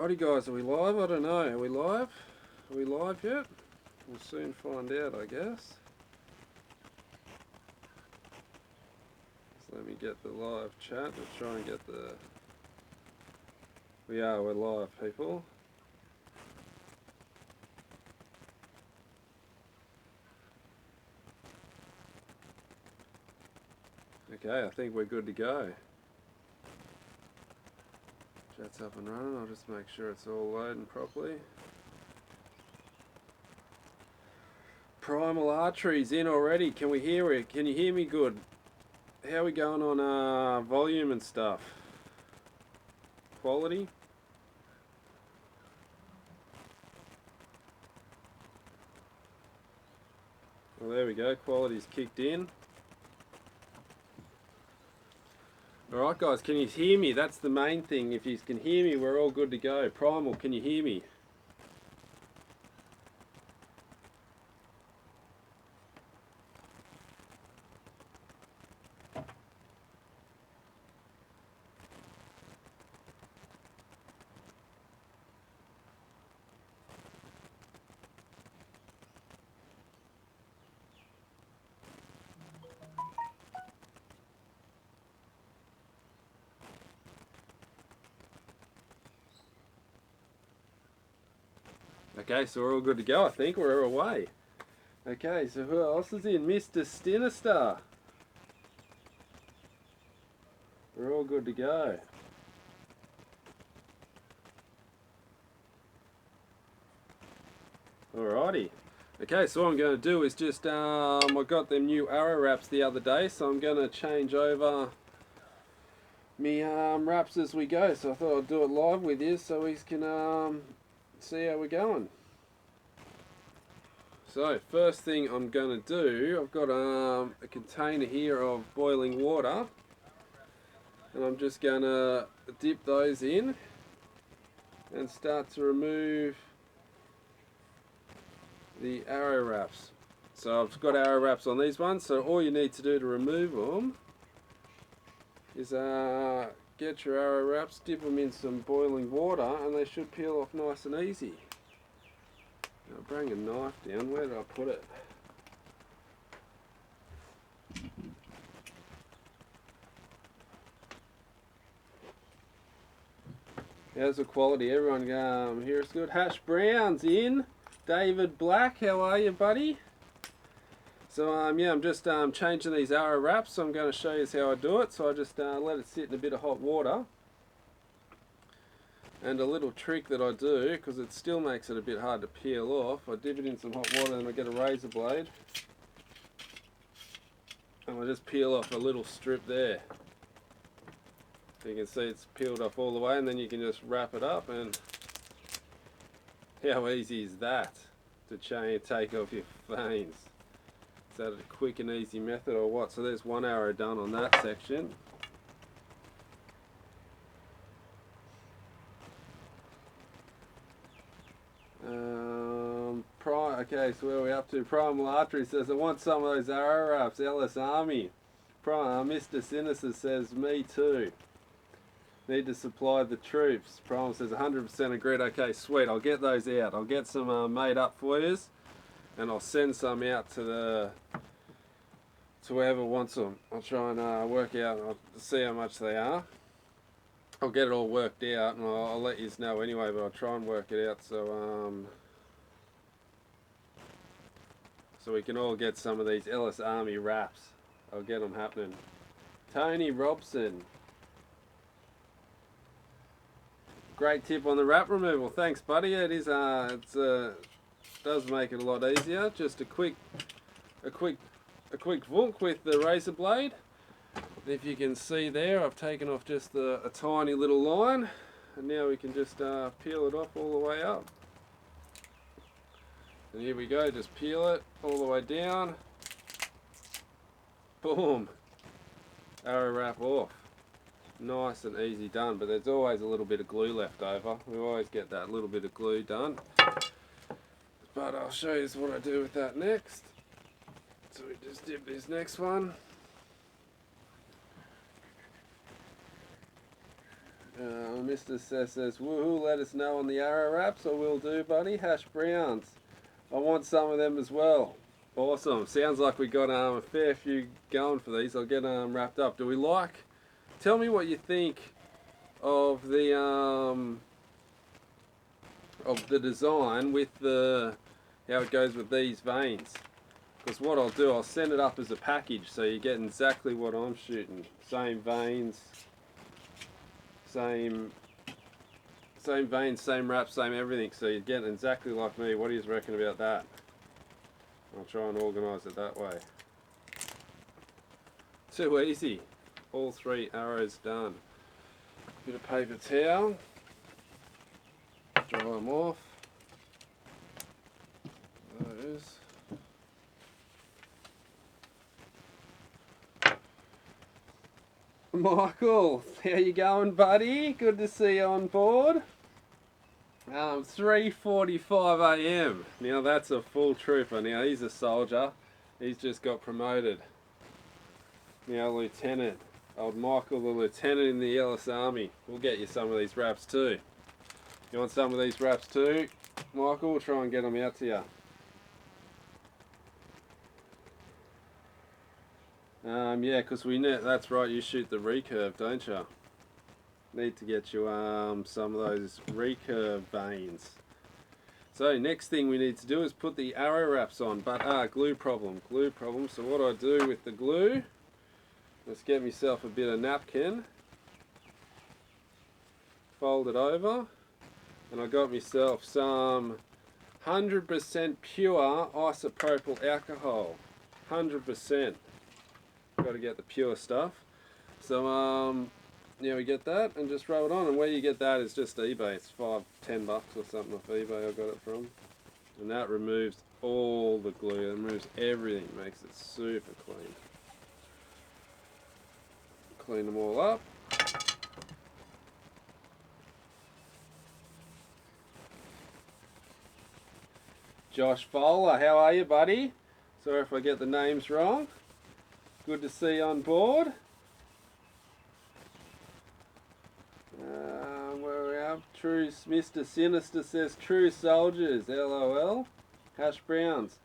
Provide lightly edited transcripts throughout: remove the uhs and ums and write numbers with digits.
Alrighty guys, are we live? I don't know. Are we live? Are we live yet? We'll soon find out, I guess. So let me get the live chat. Let's try and get the... we're live, people. Okay, I think we're good to go. Chat's up and running. I'll just make sure it's all loading properly. Primal Arteries in already. Can we hear it? Can you hear me good? How are we going on volume and stuff? Quality? Well, there we go. Quality's kicked in. Alright guys, can you hear me? That's the main thing. If you can hear me, we're all good to go. Primal, can you hear me? Okay, so we're all good to go, I think. We're away. Okay, so who else is in? Mr. Sinister. We're all good to go. Alrighty. Okay, so what I'm going to do is just, I got them new arrow wraps the other day, so I'm going to change over me wraps as we go. So I thought I'd do it live with you so we can see how we're going. So first thing I'm going to do, I've got a container here of boiling water, and I'm just going to dip those in and start to remove the arrow wraps. So I've got arrow wraps on these ones, so all you need to do to remove them is get your arrow wraps, dip them in some boiling water, and they should peel off nice and easy. I'll bring a knife down. Where did I put it? How's the quality? Everyone here is good. Hash Brown's in. David Black, how are you, buddy? So yeah, I'm just changing these arrow wraps. So I'm going to show you how I do it. So I just let it sit in a bit of hot water. And a little trick that I do, because it still makes it a bit hard to peel off, I dip it in some hot water and I get a razor blade. And I just peel off a little strip there. You can see it's peeled off all the way, and then you can just wrap it up, and how easy is that to take off your veins? Is that a quick and easy method or what? So there's one arrow done on that section. Okay, so where are we up to? Primal Artery says, I want some of those arrow wraps. Ellis Army. Mr. Sinister says, me too. Need to supply the troops. Primal says 100% agreed. Okay, sweet. I'll get those out. I'll get some made up for you, and I'll send some out to whoever wants them. I'll try and work out. I'll see how much they are. I'll get it all worked out, and I'll let you know anyway. But I'll try and work it out so we can all get some of these Ellis Army wraps. I'll get them happening. Tony Robson. Great tip on the wrap removal. Thanks, buddy. It is does make it a lot easier. Just a quick vunk with the razor blade. If you can see there, I've taken off just a tiny little line, and now we can just peel it off all the way up. And here we go. Just peel it all the way down. Boom. Arrow wrap off. Nice and easy done, but there's always a little bit of glue left over. We always get that little bit of glue done. But I'll show you what I do with that next. So we just dip this next one. Mr. says, woohoo, let us know on the arrow wraps. I will do, buddy. Hash browns. I want some of them as well. Awesome. Sounds like we got a fair few going for these. I'll get wrapped up. Do we like? Tell me what you think of the design with the how it goes with these veins. Because what I'll do, I'll send it up as a package so you get exactly what I'm shooting. Same veins, same veins, same wrap, same everything. So you're getting exactly like me. What do you reckon about that? I'll try and organise it that way. Too easy. All 3 arrows done. Bit of paper towel. Dry them off. Those. Michael, how you going, buddy? Good to see you on board. 3:45 a.m. Now that's a full trooper. Now he's a soldier. He's just got promoted. Now lieutenant. Old Michael, the lieutenant in the Ellis Army. We'll get you some of these wraps too. You want some of these wraps too, Michael? We'll try and get them out to you. Yeah, because we know that's right. You shoot the recurve, don't you? Need to get you some of those recurve veins. So next thing we need to do is put the arrow wraps on. But glue problem. So what I do with the glue? Let's get myself a bit of napkin. Fold it over. And I got myself some 100% pure isopropyl alcohol. 100%. Got to get the pure stuff. So yeah, we get that and just rub it on. And where you get that is just eBay. It's $5-10 or something off eBay I got it from. And that removes all the glue. It removes everything. Makes it super clean. Clean them all up. Josh Fowler, how are you, buddy? Sorry if I get the names wrong. Good to see you on board. Where are we at? True, Mr. Sinister says, true soldiers, LOL. Hash Browns.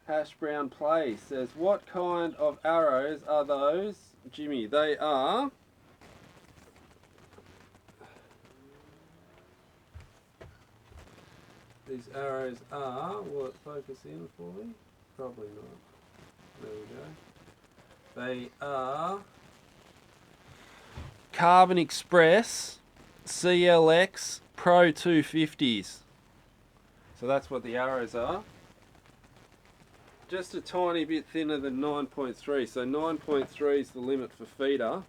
Hash Brown Play says, what kind of arrows are those, Jimmy? They are... These arrows are... Will it focus in for me? Probably not. There we go. They are... Carbon Express CLX Pro 250s. So that's what the arrows are. Just a tiny bit thinner than 9.3. So 9.3 is the limit for feeder.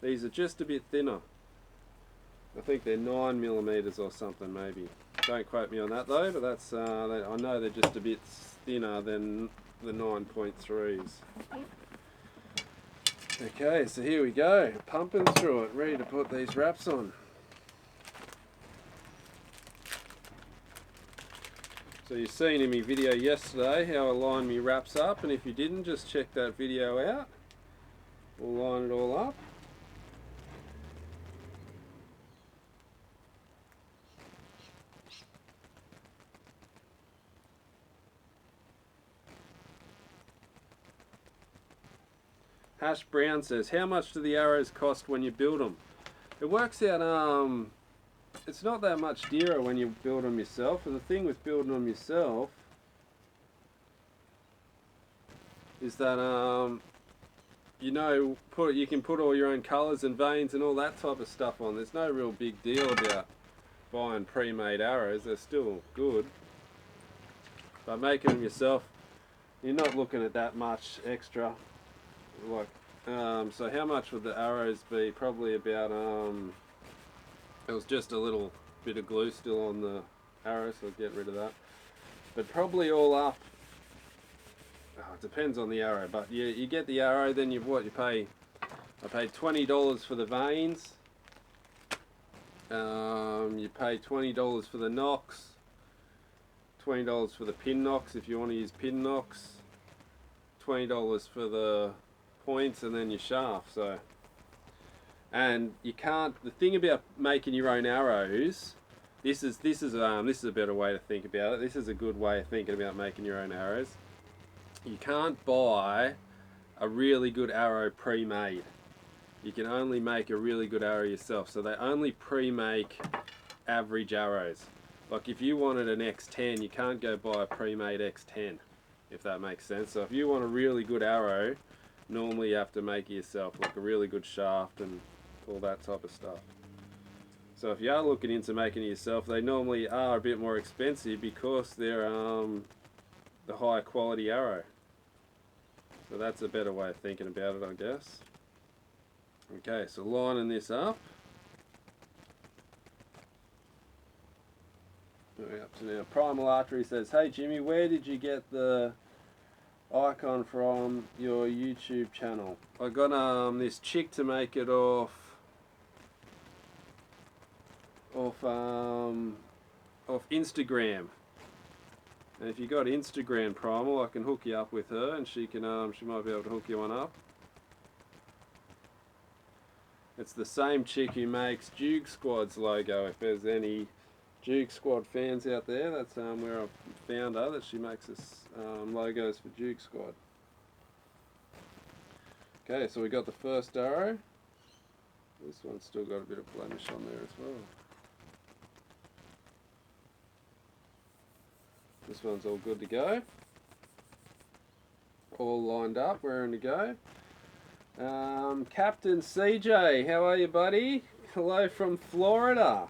These are just a bit thinner. I think they're 9mm or something maybe. Don't quote me on that though, but that's I know they're just a bit thinner than the 9.3s. Okay, so here we go, pumping through it, ready to put these wraps on. So you've seen in my video yesterday how I line my wraps up, and if you didn't, just check that video out. We'll line it all up. Hash Brown says, how much do the arrows cost when you build them? It works out, it's not that much dearer when you build them yourself. And the thing with building them yourself is that, you know, you can put all your own colours and veins and all that type of stuff on. There's no real big deal about buying pre-made arrows. They're still good. But making them yourself, you're not looking at that much extra. Like, so how much would the arrows be? Probably about, it was just a little bit of glue still on the arrow, so I'll get rid of that. But probably all up, it depends on the arrow, but you get the arrow, then you pay, I paid $20 for the veins, you pay $20 for the nocks, $20 for the pin nocks if you want to use pin nocks, $20 for the points, and then your shaft. So And you can't. The thing about making your own arrows, this is a better way to think about it. This is a good way of thinking about making your own arrows. You can't buy a really good arrow pre-made. You can only make a really good arrow yourself. So they only pre-make average arrows. Like if you wanted an X10, you can't go buy a pre-made X10, if that makes sense. So if you want a really good arrow, normally you have to make it yourself, like a really good shaft and all that type of stuff. So if you are looking into making it yourself, they normally are a bit more expensive because they're the higher quality arrow. So that's a better way of thinking about it, I guess. Okay, so lining this up. We're up to now. Primal Artery says, "Hey Jimmy, where did you get the icon from your YouTube channel?" I got this chick to make it off Instagram. And if you got Instagram Primal, I can hook you up with her, and she might be able to hook you one up. It's the same chick who makes Duke Squad's logo. If there's any Duke Squad fans out there, that's where I found her, that she makes us logos for Duke Squad. Okay, so we got the first arrow. This one's still got a bit of blemish on there as well. This one's all good to go. All lined up, raring to go. Captain CJ, how are you, buddy? Hello from Florida.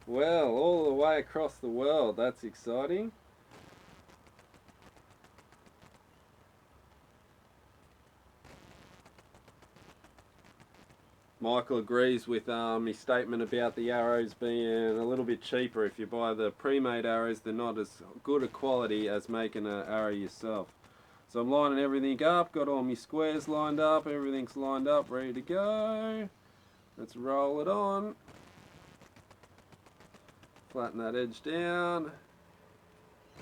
Well, all the way across the world. That's exciting. Michael agrees with his statement about the arrows being a little bit cheaper. If you buy the pre-made arrows, they're not as good a quality as making an arrow yourself. So I'm lining everything up, got all my squares lined up, everything's lined up, ready to go. Let's roll it on. Flatten that edge down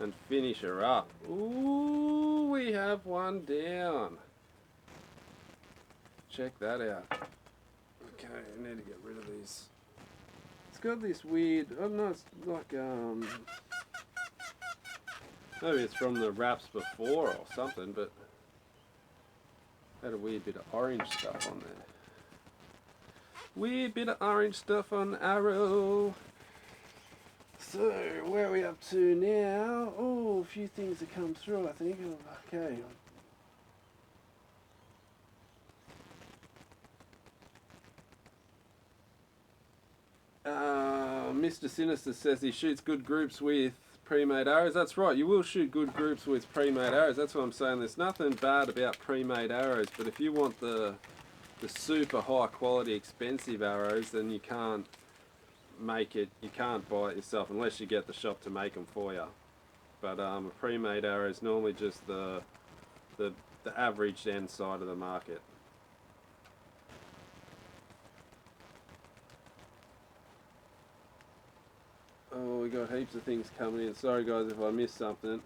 and finish her up. Ooh, we have one down. Check that out. Okay, I need to get rid of these. It's got this weird, I don't know, it's like, maybe it's from the wraps before or something, but had a weird bit of orange stuff on there. Weird bit of orange stuff on the arrow. So, where are we up to now? Oh, a few things have come through, I think. Okay. Mr. Sinister says he shoots good groups with pre-made arrows. That's right, you will shoot good groups with pre-made arrows. That's what I'm saying. There's nothing bad about pre-made arrows, but if you want the super high quality expensive arrows, then you can't make it, you can't buy it yourself unless you get the shop to make them for you. But a pre-made arrow is normally just the average end side of the market. Oh, we got heaps of things coming in. Sorry guys if I missed something.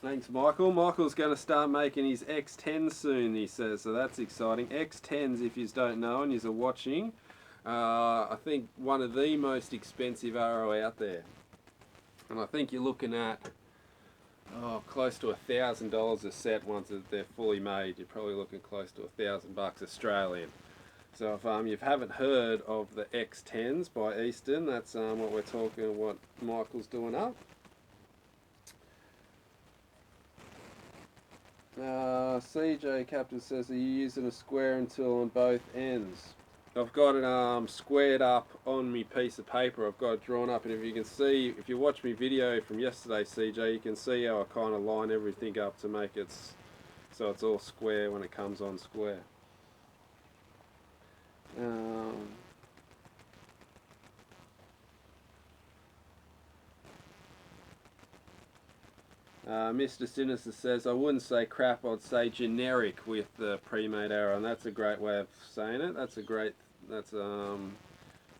Thanks, Michael. Michael's going to start making his X10 soon, he says, so that's exciting. X10s, if you don't know and you're watching, I think one of the most expensive arrow out there. And I think you're looking at close to $1,000 a set once they're fully made. You're probably looking close to $1,000 Australian. So if you haven't heard of the X10s by Easton, that's what we're talking, what Michael's doing up. CJ Captain says, are you using a square and tool on both ends? I've got it squared up on me piece of paper. I've got it drawn up, and if you can see, if you watch me video from yesterday, CJ, you can see how I kind of line everything up to make it so it's all square when it comes on square. Mr. Sinister says, I wouldn't say crap, I'd say generic with the pre-made arrow, and that's a great way of saying it. That's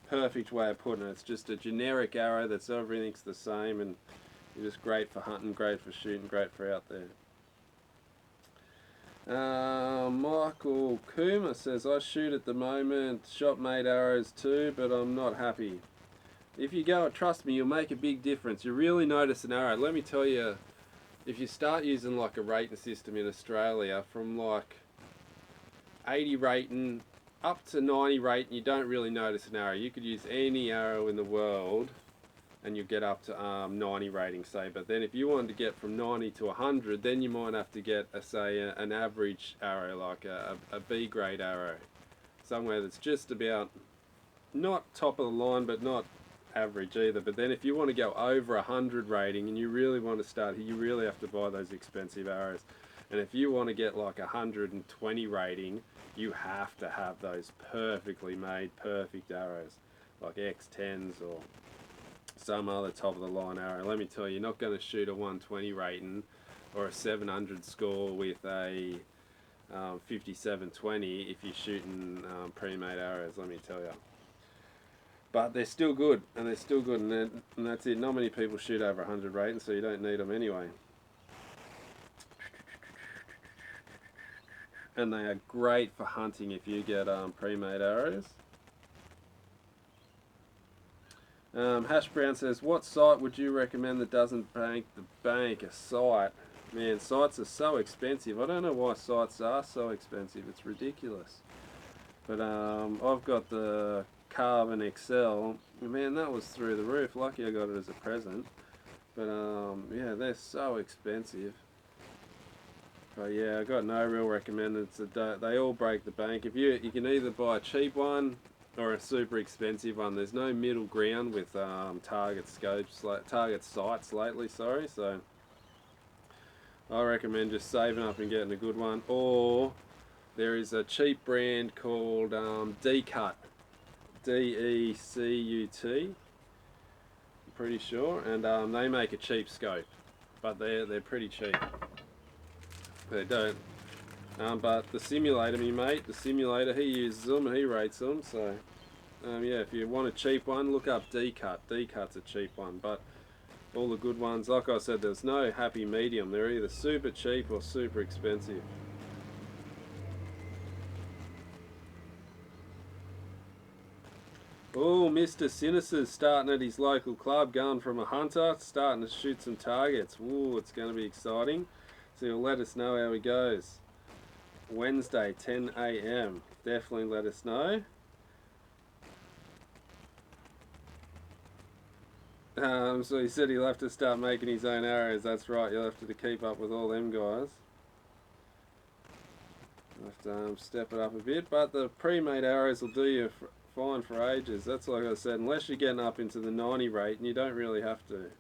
perfect way of putting it. It's just a generic arrow that's everything's the same, and You're just great for hunting, great for shooting, great for out there. Michael Kuma says, I shoot at the moment, shop made arrows too, but I'm not happy. If you go, trust me, you'll make a big difference. You really notice an arrow. Let me tell you, if you start using like a rating system in Australia, from like 80 rating up to 90 rating, you don't really notice an arrow. You could use any arrow in the world and you get up to 90 rating, say. But then if you wanted to get from 90 to 100, then you might have to get, an average arrow, like a B grade arrow. Somewhere that's just about, not top of the line, but not average either. But then if you want to go over 100 rating and you really want to start, you really have to buy those expensive arrows. And if you want to get like 120 rating, you have to have those perfectly made, perfect arrows, like X10s or some other top of the line arrow. Let me tell you, you're not going to shoot a 120 rating or a 700 score with a 5720 if you're shooting pre-made arrows, let me tell you. But they're still good, and that's it. Not many people shoot over 100 rating, so you don't need them anyway. And they are great for hunting if you get pre-made arrows. Hash Brown says, what site would you recommend that doesn't bank the bank? A site? Man, sites are so expensive. I don't know why sites are so expensive. It's ridiculous. But I've got the Carbon XL. Man, that was through the roof. Lucky I got it as a present. But yeah, they're so expensive. But yeah, I got no real recommendeds. They all break the bank. If you can either buy a cheap one or a super expensive one. There's no middle ground with target sights lately. Sorry, so I recommend just saving up and getting a good one. Or there is a cheap brand called Decut, D-E-C-U-T. I'm pretty sure, and they make a cheap scope, but they're pretty cheap. They don't. But the simulator, me mate, the simulator, he uses them, he rates them, so yeah, if you want a cheap one, look up Decut. Decut's a cheap one, but all the good ones, like I said, there's no happy medium. They're either super cheap or super expensive. Oh, Mr. Sinister's starting at his local club, going from a hunter, starting to shoot some targets. Ooh, it's going to be exciting. So he'll let us know how he goes. Wednesday, 10 a.m. Definitely let us know. So he said he'll have to start making his own arrows. That's right, you'll have to keep up with all them guys. You'll have to step it up a bit, but the pre-made arrows will do you fine for ages. That's like I said, unless you're getting up into the 90 rate, and you don't really have to.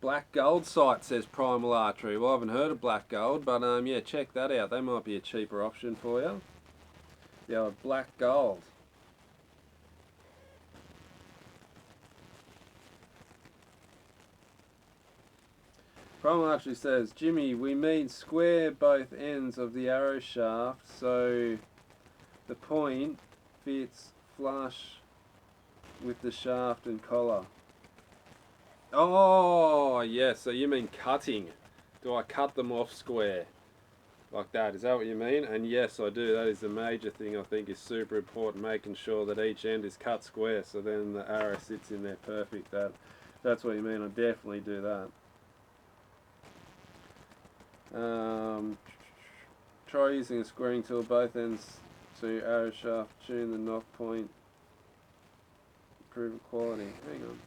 Black Gold site says Primal Archery. Well, I haven't heard of Black Gold, but yeah, check that out. They might be a cheaper option for you. Yeah, Black Gold. Primal Archery says, Jimmy, we mean square both ends of the arrow shaft so the point fits flush with the shaft and collar. Oh, yeah, so you mean cutting. Do I cut them off square? Like that, is that what you mean? And yes, I do. That is a major thing I think is super important, making sure that each end is cut square so then the arrow sits in there perfect. That's what you mean. I definitely do that. Try using a squaring tool both ends to arrow shaft, tune the knock point, improve quality. Hang on.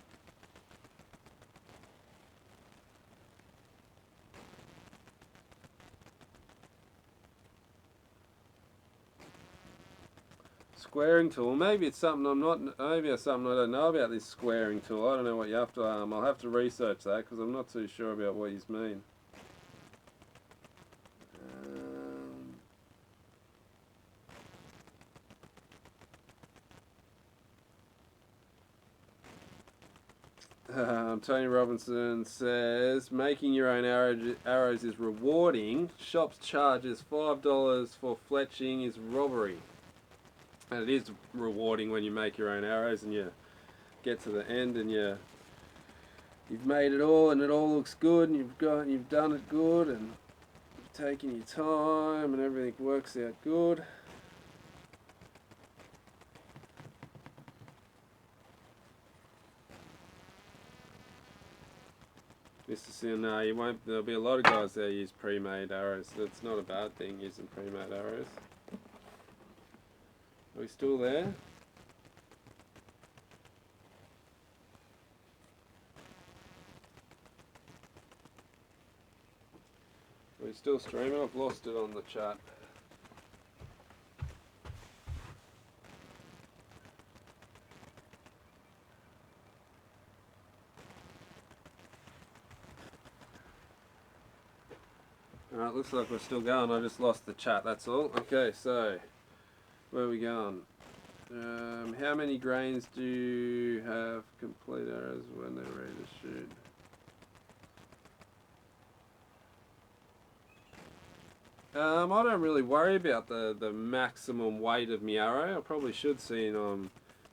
Squaring tool. Maybe it's something maybe it's something I don't know about this squaring tool. I don't know what you have to. I'll have to research that because I'm not too sure about what you mean. Tony Robinson says, making your own arrows is rewarding. Shops charges $5 for fletching is robbery. And it is rewarding when you make your own arrows and you get to the end and you've made it all and it all looks good and you've done it good and you've taken your time and everything works out good. Mr. Sin, you won't. There'll be a lot of guys that use pre-made arrows. That's not a bad thing, using pre-made arrows. Are we still there? Are we still streaming? I've lost it on the chat. Alright, looks like we're still going. I just lost the chat, that's all. Okay, so where are we going? How many grains do you have complete arrows when they're ready to shoot? I don't really worry about the maximum weight of my arrow. I probably should see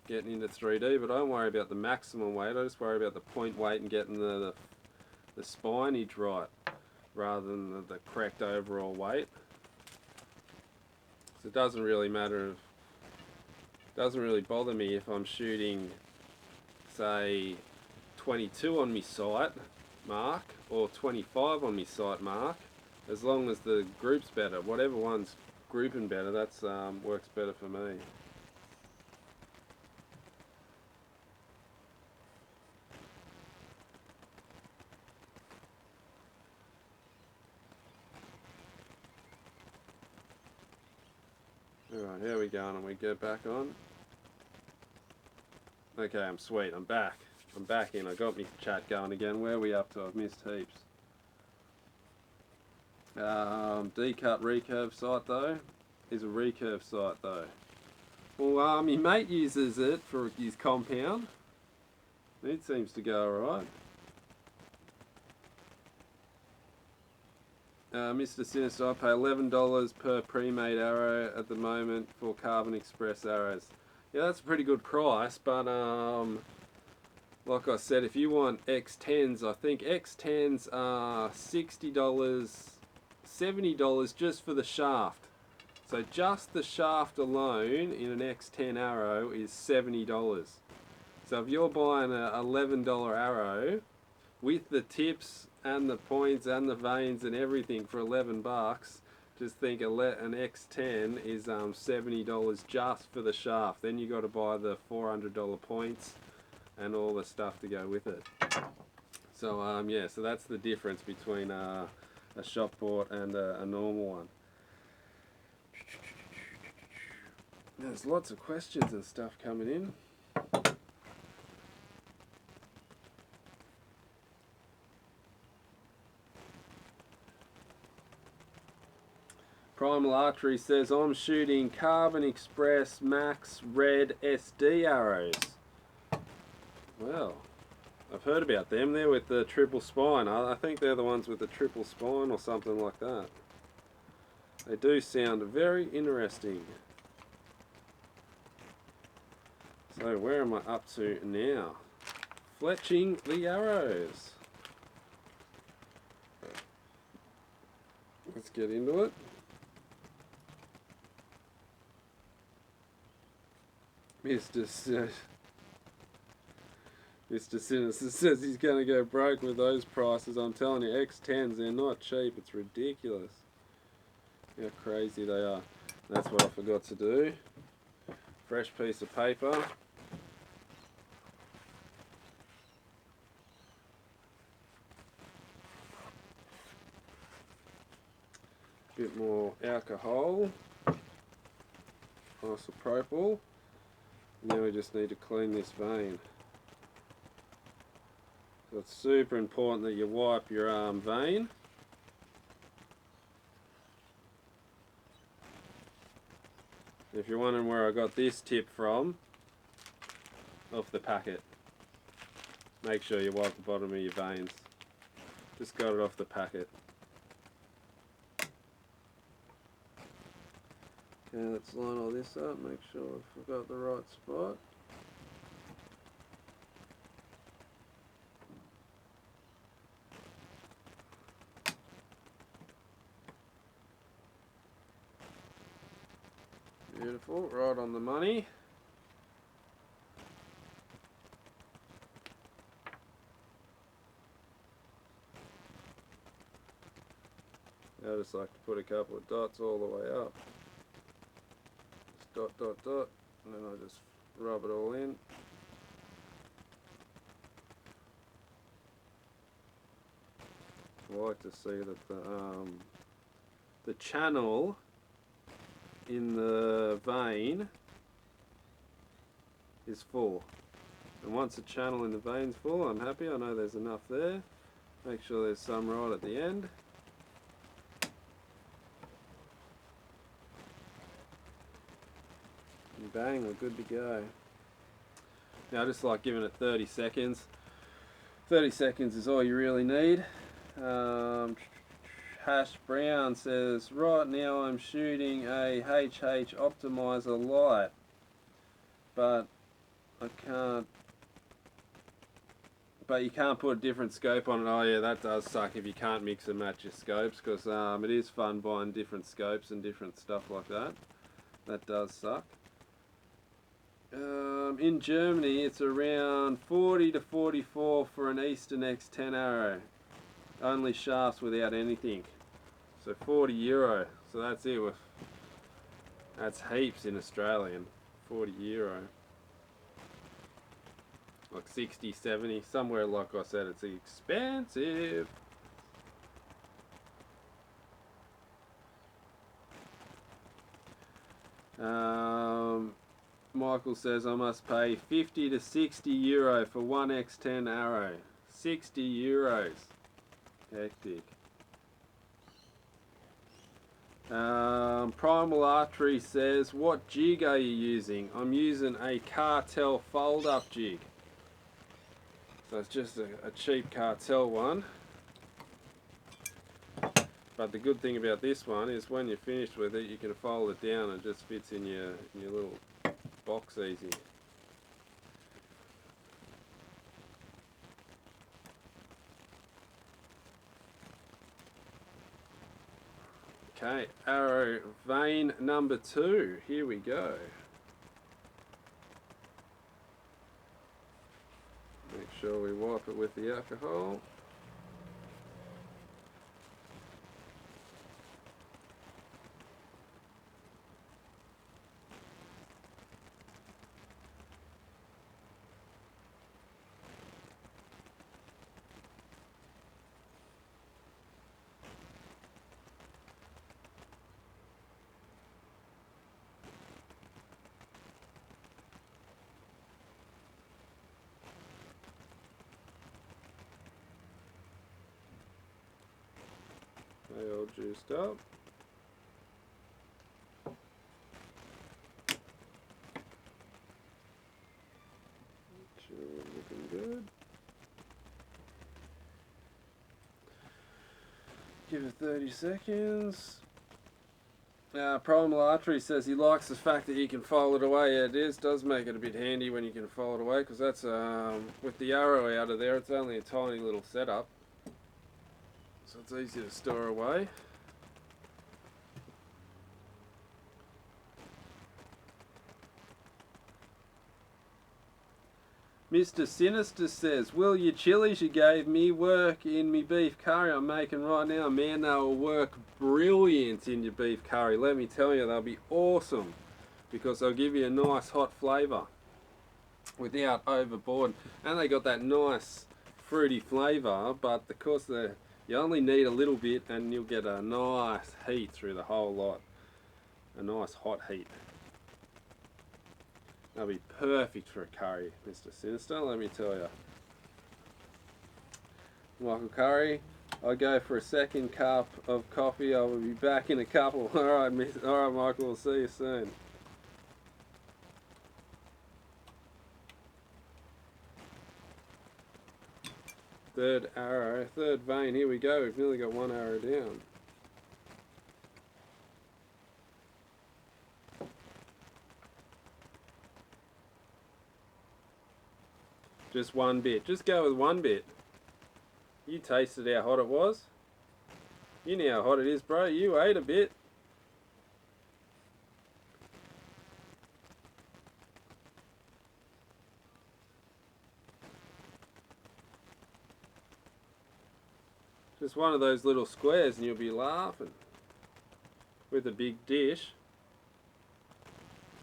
getting into 3D, but I don't worry about the maximum weight. I just worry about the point weight and getting the spineage right, rather than the correct overall weight. So it doesn't really matter. Doesn't really bother me if I'm shooting, say, 22 on my sight mark or 25 on my sight mark, as long as the group's better. Whatever one's grouping better, that's works better for me. Alright, here we go, and we get back on. Okay, I'm sweet, I'm back. I'm back in, I got my chat going again. Where are we up to? I've missed heaps. D-cut recurve sight though, is a recurve sight though. Well, my mate uses it for his compound. It seems to go alright. Mr. Sinister, I pay $11 per pre-made arrow at the moment for Carbon Express arrows. Yeah, that's a pretty good price, but like I said, if you want X10s, I think X10s are $60, $70 just for the shaft. So just the shaft alone in an X10 arrow is $70. So if you're buying an $11 arrow with the tips and the points and the vanes and everything for 11 bucks, just think an X10 is $70 just for the shaft. Then you got to buy the $400 points and all the stuff to go with it. So yeah, so that's the difference between a shop bought and a normal one. There's lots of questions and stuff coming in. Primal Archery says, I'm shooting Carbon Express Max Red SD arrows. Well, I've heard about them. They're with the triple spine. I think they're the ones with the triple spine or something like that. They do sound very interesting. So where am I up to now? Fletching the arrows. Let's get into it. Mr. Sinister says he's going to go broke with those prices. I'm telling you, X10s, they're not cheap. It's ridiculous how crazy they are. That's what I forgot to do. Fresh piece of paper. Bit more alcohol. Isopropyl. Now we just need to clean this vein. So it's super important that you wipe your vein. If you're wondering where I got this tip from, off the packet. Make sure you wipe the bottom of your veins. Just got it off the packet. Okay, let's line all this up, make sure I've got the right spot. Beautiful, right on the money. I just like to put a couple of dots all the way up. Just dot, dot, dot, and then I just rub it all in. I like to see that the channel in the vein is full. And once the channel in the vein's full, I'm happy. I know there's enough there. Make sure there's some right at the end. And bang, we're good to go. Now I just like giving it 30 seconds. 30 seconds is all you really need. Hash Brown says, right now I'm shooting a HH Optimizer Lite, but you can't put a different scope on it. Oh yeah, that does suck if you can't mix and match your scopes, because it is fun buying different scopes and different stuff like that. That does suck. In Germany it's around 40 to 44 for an Eastern X10 arrow. Only shafts without anything. So €40. So that's it. That's heaps in Australian. €40. Like 60, 70, somewhere like I said, it's expensive. Michael says I must pay 50 to 60 euro for one X10 arrow. 60 euros. Hectic. Primal Archery says, what jig are you using? I'm using a Cartel fold-up jig. So it's just a cheap Cartel one. But the good thing about this one is when you're finished with it, you can fold it down and it just fits in your little box easy. Okay, arrow vein number 2. Here we go. Make sure we wipe it with the alcohol. They all juiced up. Sure we're looking good. Give it 30 seconds. Primal Archery says he likes the fact that you can fold it away. Yeah, it does make it a bit handy when you can fold it away, because that's with the arrow out of there, it's only a tiny little setup, so it's easy to store away. Mr. Sinister says, will your chilies you gave me work in me beef curry I'm making right now? Man, they will work brilliant in your beef curry. Let me tell you, they'll be awesome, because they'll give you a nice hot flavour without overboard. And they got that nice fruity flavour, but because you only need a little bit and you'll get a nice heat through the whole lot. A nice hot heat. That'll be perfect for a curry, Mr. Sinister, let me tell you. Michael Curry, I'll go for a second cup of coffee. I will be back in a couple. Alright, Michael, we'll see you soon. Third arrow, third vein, here we go. We've nearly got one arrow down. Just one bit. Just go with one bit. You tasted how hot it was. You know how hot it is, bro. You ate a bit. Just one of those little squares and you'll be laughing. With a big dish.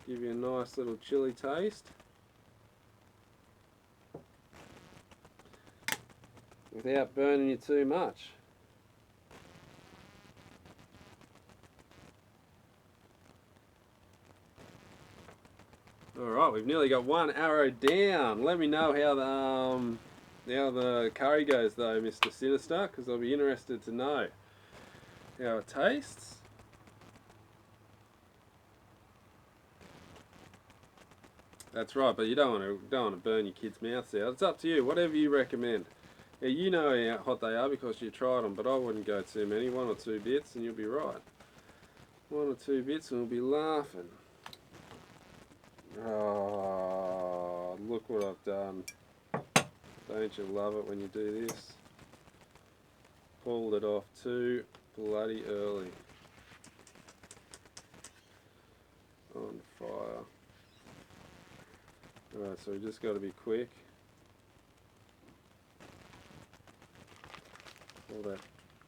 Give you a nice little chili taste. Without burning you too much. Alright, we've nearly got one arrow down. Let me know how the curry goes though, Mr. Sinister, because I'll be interested to know how it tastes. That's right, but you don't want to burn your kids' mouths out. It's up to you, whatever you recommend. Yeah, you know how hot they are because you tried them, but I wouldn't go too many. 1 or 2 bits and you'll be right. 1 or 2 bits and we'll be laughing. Oh, look what I've done. Don't you love it when you do this? Pulled it off too bloody early. On fire. Alright, so we just got to be quick. All that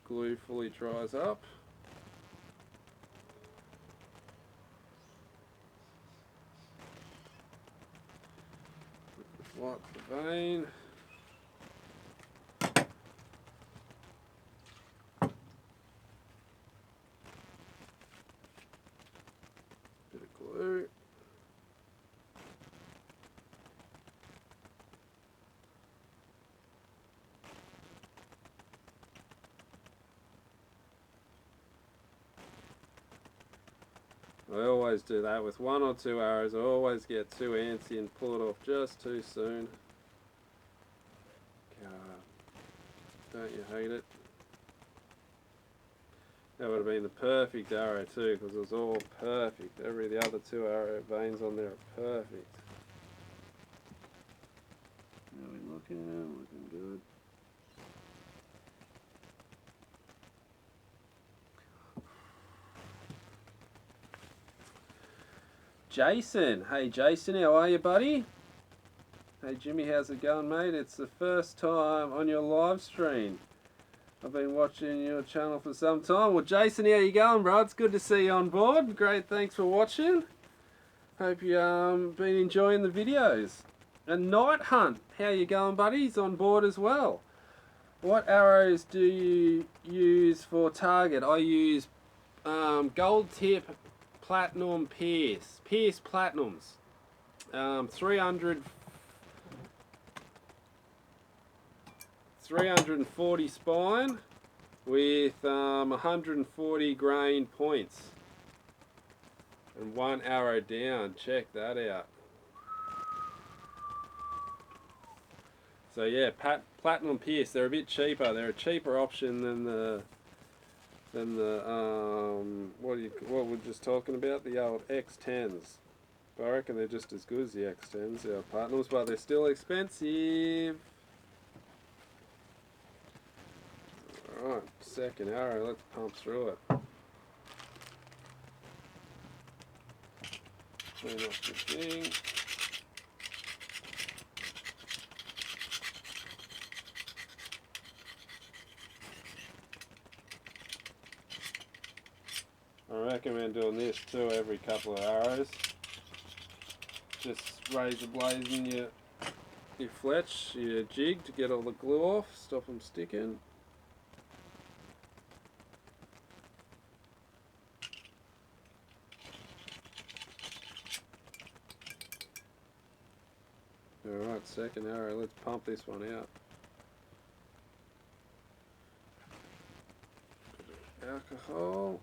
glue fully dries up. Wipe the vein. Bit of glue. I always do that with 1 or 2 arrows. I always get too antsy and pull it off just too soon. God, don't you hate it? That would have been the perfect arrow too, because it was all perfect. The other 2 arrow veins on there are perfect. How are we looking? Looking good. Jason, hey Jason, how are you, buddy? Hey Jimmy, how's it going, mate? It's the first time on your live stream. I've been watching your channel for some time. Well, Jason, how you going, bro? It's good to see you on board. Great, thanks for watching. Hope you been enjoying the videos. And Night Hunt, how you going, buddy? He's on board as well. What arrows do you use for target? I use gold tip platinum Pierce Platinums. 340 spine with 140 grain points and 1 arrow down. Check that out. So yeah, Platinum Pierce, they're a bit cheaper. They're a cheaper option than the what we're just talking about, the old X10s. But I reckon they're just as good as the X10s, our Platinums, but they're still expensive. Alright, second arrow, let's pump through it. Clean off the thing. I recommend doing this too every couple of arrows. Just razor blazing your fletch, your jig to get all the glue off, stop them sticking. Alright, second arrow, let's pump this one out. Alcohol.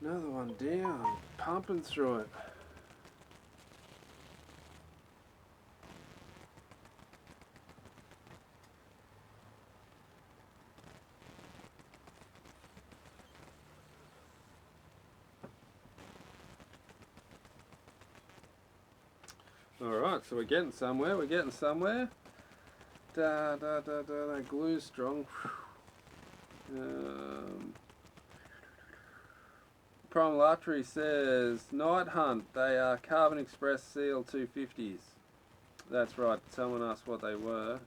Another one down, pumping through it. Alright, so we're getting somewhere, that glue's strong. Primal Artery says, Night Hunt, they are Carbon Express CL250s. That's right, someone asked what they were.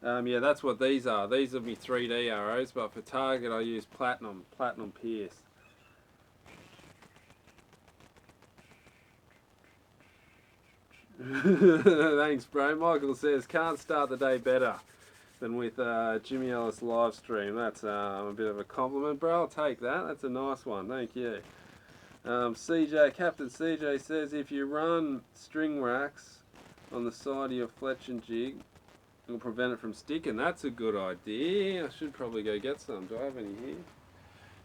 Yeah, that's what these are. These are my 3D arrows, but for target I use Platinum Pierce. Thanks, bro. Michael says, can't start the day better than with Jimmy Ellis live stream. That's a bit of a compliment, bro. I'll take that. That's a nice one. Thank you. Captain CJ says, if you run string racks on the side of your fletching jig, it'll prevent it from sticking. That's a good idea. I should probably go get some. Do I have any here?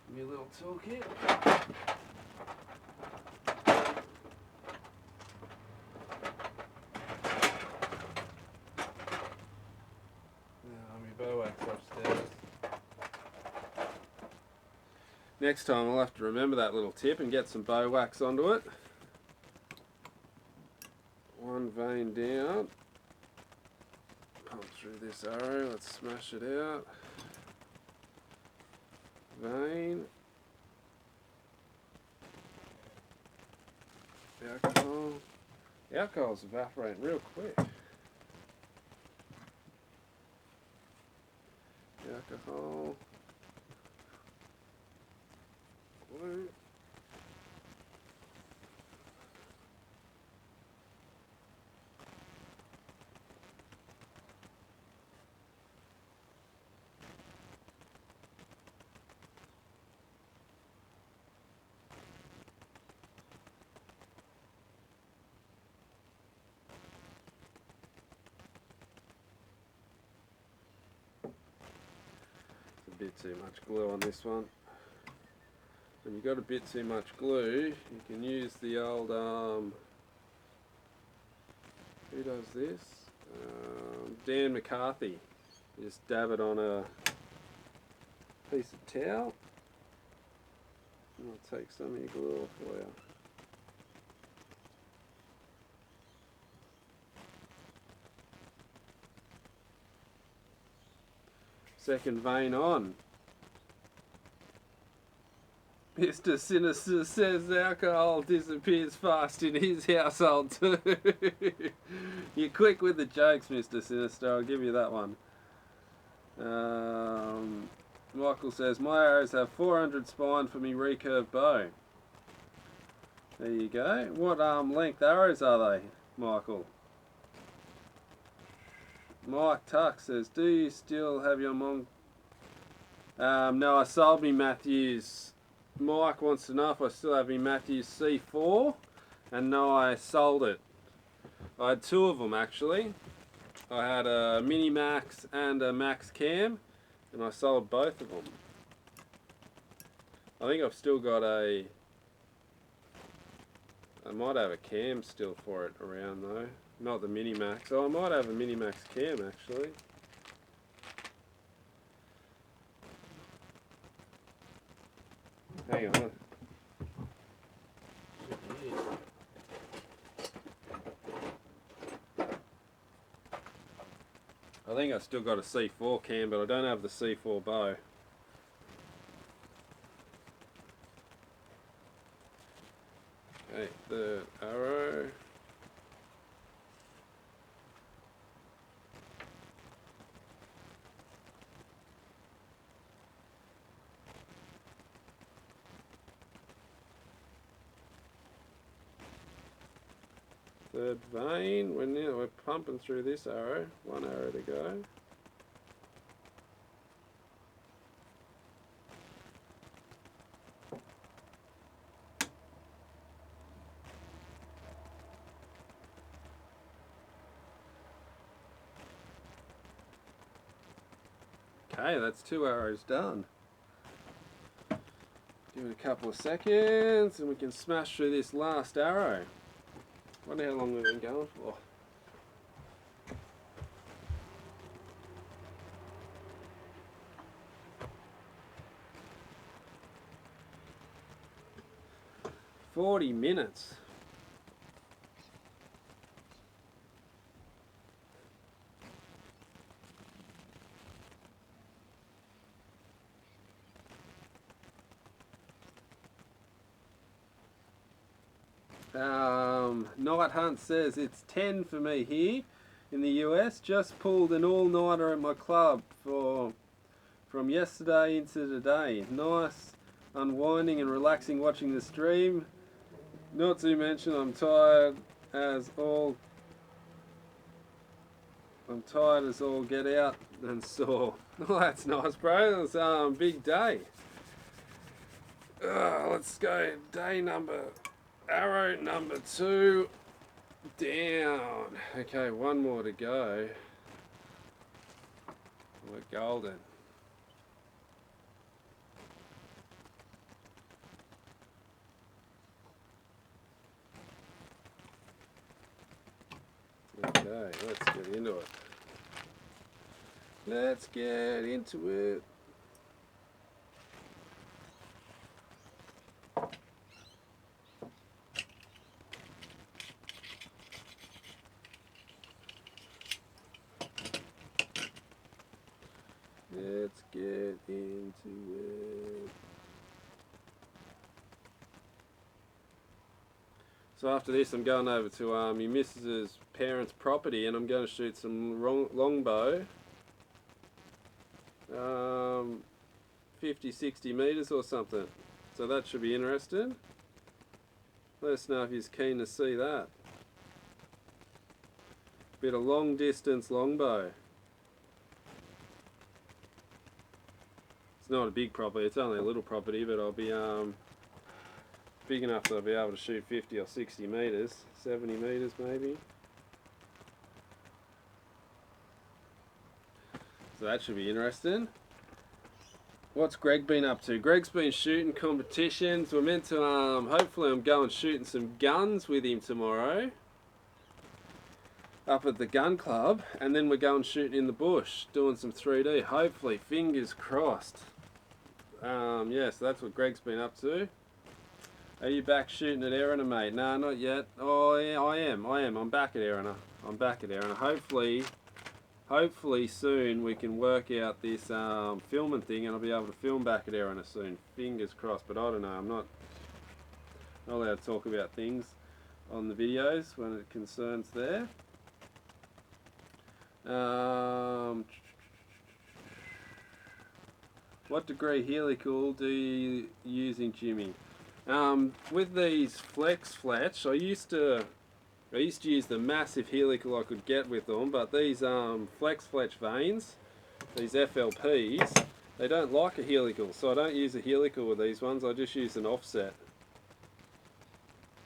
Give me a little toolkit. Next time I'll have to remember that little tip and get some bow wax onto it. One vein down. Pump through this arrow, let's smash it out. Vein. Alcohol. The alcohol's evaporating real quick. Alcohol. Glue. It's a bit too much glue on this one. When you've got a bit too much glue, you can use the old, who does this? Dan McCarthy. You just dab it on a piece of towel. And I'll take some of your glue off for you. Second vein on. Mr. Sinister says alcohol disappears fast in his household too. You're quick with the jokes, Mr. Sinister, I'll give you that one. Michael says, my arrows have 400 spine for me recurve bow. There you go. What length arrows are they, Michael? Mike Tuck says, do you still have your mom? No, I sold me Matthews. Mike wants to know if I still have me Matthews C4, and no, I sold it. I had two of them actually. I had a Mini Max and a Max Cam, and I sold both of them. I think I've still got I might have a cam still for it around though. Not the Mini Max. Oh, I might have a Mini Max Cam actually. Hang on. I think I still got a C4 cam, but I don't have the C4 bow. Okay, the arrow. Third vein, we're pumping through this arrow, one arrow to go. Okay, that's 2 arrows done. Give it a couple of seconds and we can smash through this last arrow. Wonder how long we've been going for. "40 minutes. Night Hunt says it's 10 for me here in the US. Just pulled an all-nighter at my club from yesterday into today. Nice unwinding and relaxing watching the stream. Not to mention I'm tired as all get out and sore. Oh, that's nice, bro. That's a big day. Let's go. Arrow number 2 down. Okay, one more to go. We're golden. Okay, let's get into it. Let's get into it. Let's get into it. So after this I'm going over to your missus's parents' property and I'm going to shoot some longbow. 50-60 metres or something. So that should be interesting. Let us know if you're keen to see that. Bit of long distance longbow. It's not a big property, it's only a little property, but I'll be big enough that I'll be able to shoot 50 or 60 metres, 70 metres maybe. So that should be interesting. What's Greg been up to? Greg's been shooting competitions. We're meant to, hopefully I'm going shooting some guns with him tomorrow. Up at the gun club. And then we're going shooting in the bush, doing some 3D. Hopefully, fingers crossed. Yeah, so that's what Greg's been up to. Are you back shooting at Erina, mate? No, not yet. Oh, yeah, I am. I'm back at Erina. Hopefully soon we can work out this filming thing and I'll be able to film back at Erina soon. Fingers crossed, but I don't know. I'm not allowed to talk about things on the videos when it concerns there. What degree helical do you use in Jimmy? With these Flex, I used to use the massive helical I could get with them, but these Flex vanes, these FLPs, they don't like a helical, so I don't use a helical with these ones. I just use an offset.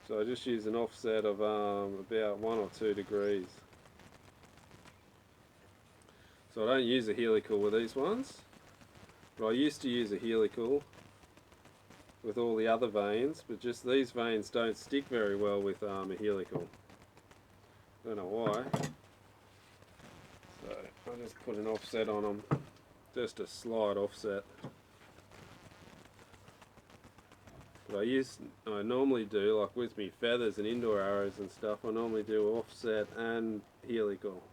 So I just use an offset of about 1 or 2 degrees. So I don't use a helical with these ones, but I used to use a helical with all the other vanes, but just these vanes don't stick very well with a helical. Don't know why. So I just put an offset on them, just a slight offset. But I normally do, like with me feathers and indoor arrows and stuff, I normally do offset and helical.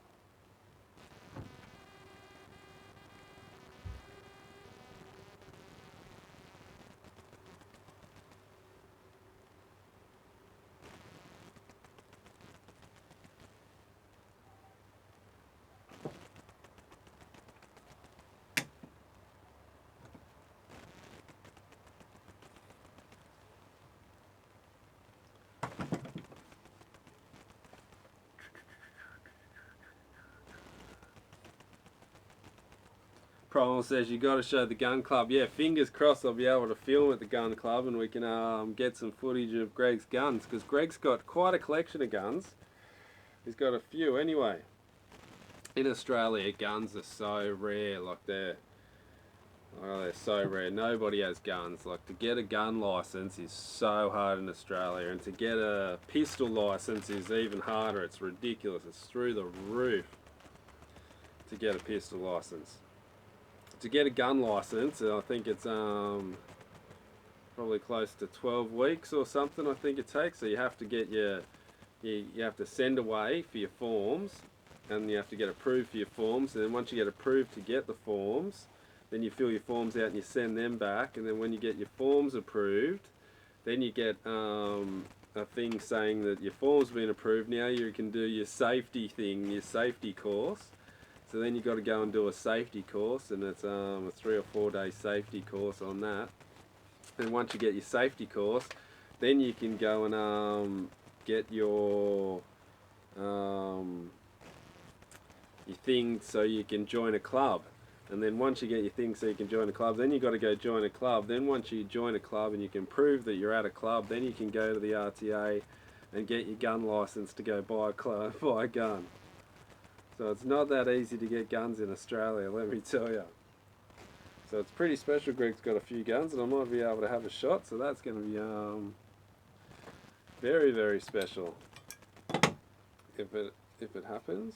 Primal says you got to show the gun club. Yeah, fingers crossed I'll be able to film at the gun club and we can get some footage of Greg's guns, because Greg's got quite a collection of guns. He's got a few anyway. In Australia, guns are so rare, like Oh, they're so rare. Nobody has guns. Like, to get a gun license is so hard in Australia, and to get a pistol license is even harder. It's ridiculous. It's through the roof to get a pistol license. To get a gun license, I think it's probably close to 12 weeks or something. I think it takes. So you have to get you have to send away for your forms, and you have to get approved for your forms. And then once you get approved to get the forms, then you fill your forms out and you send them back. And then when you get your forms approved, then you get a thing saying that your form's been approved. Now you can do your safety thing, your safety course. So then you've got to go and do a safety course, and it's a 3 or 4 day safety course on that. And once you get your safety course, then you can go and get your thing so you can join a club. And then once you get your thing so you can join a club, then you've got to go join a club. Then once you join a club and you can prove that you're at a club, then you can go to the RTA and get your gun license to go buy a gun. So it's not that easy to get guns in Australia, let me tell you. So it's pretty special. Greg's got a few guns and I might be able to have a shot, so that's going to be very, very special if it happens.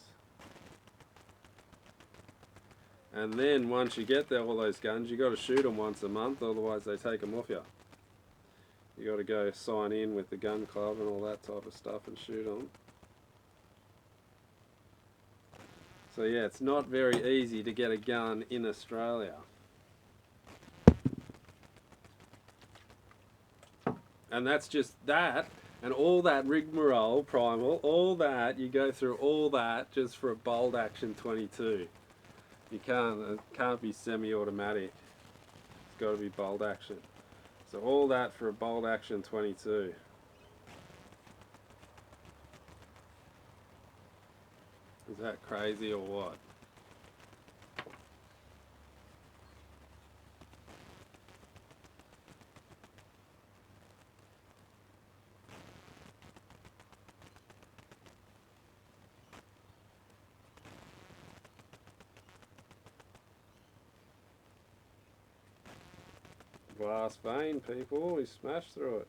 And then once you get there, all those guns, you got to shoot them once a month, otherwise they take them off you. You got to go sign in with the gun club and all that type of stuff and shoot them. So yeah, it's not very easy to get a gun in Australia. And that's just that, and all that rigmarole, primal, all that, you go through all that just for a bolt action 22. It can't be semi-automatic. It's got to be bolt action. So all that for a bolt action 22. Is that crazy or what? Glass vein, people, we smashed through it.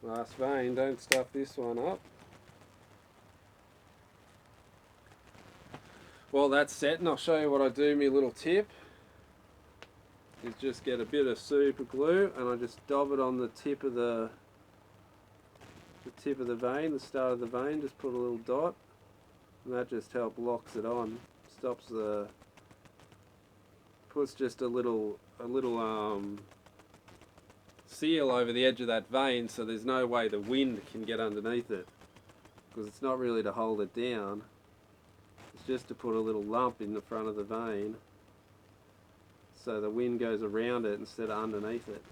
Last vein, don't stuff this one up. Well, that's set, and I'll show you what I do. My little tip is just get a bit of super glue and I just dab it on the tip of the vein, the start of the vein. Just put a little dot, and that just helps locks it on. Stops the, puts just a little seal over the edge of that vein, so there's no way the wind can get underneath it, because it's not really to hold it down, it's just to put a little lump in the front of the vein so the wind goes around it instead of underneath it,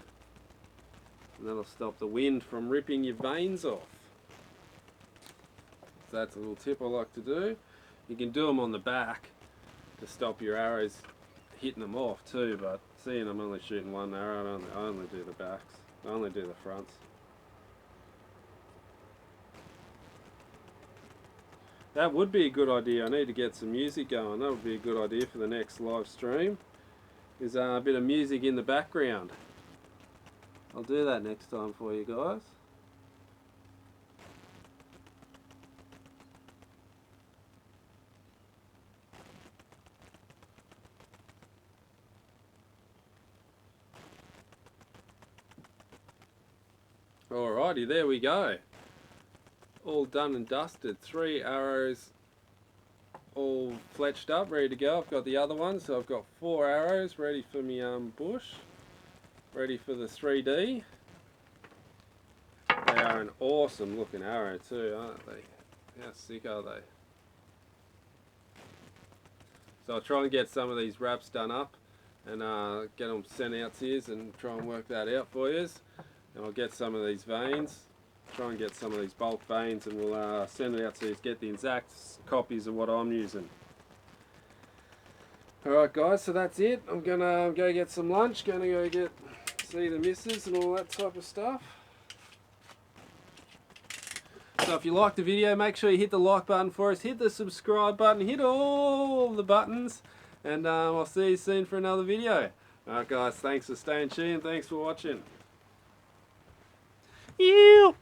and that'll stop the wind from ripping your veins off. So that's a little tip I like to do. You can do them on the back to stop your arrows hitting them off too, but seeing I'm only shooting one arrow, I only do the backs. I only do the fronts. That would be a good idea. I need to get some music going. That would be a good idea for the next live stream. Is a bit of music in the background. I'll do that next time for you guys. Alrighty, there we go. All done and dusted. 3 arrows all fletched up, ready to go. I've got the other one, so I've got 4 arrows ready for me bush. Ready for the 3D. They are an awesome looking arrow too, aren't they? How sick are they? So I'll try and get some of these wraps done up and get them sent out to you and try and work that out for you. And I'll get some of these veins, try and get some of these bulk veins, and we'll send it out to you, get the exact copies of what I'm using. Alright guys, so that's it. I'm gonna go get some lunch, gonna go see the missus and all that type of stuff. So if you liked the video, make sure you hit the like button for us, hit the subscribe button, hit all the buttons, and I'll see you soon for another video. Alright guys, thanks for staying tuned, thanks for watching. You.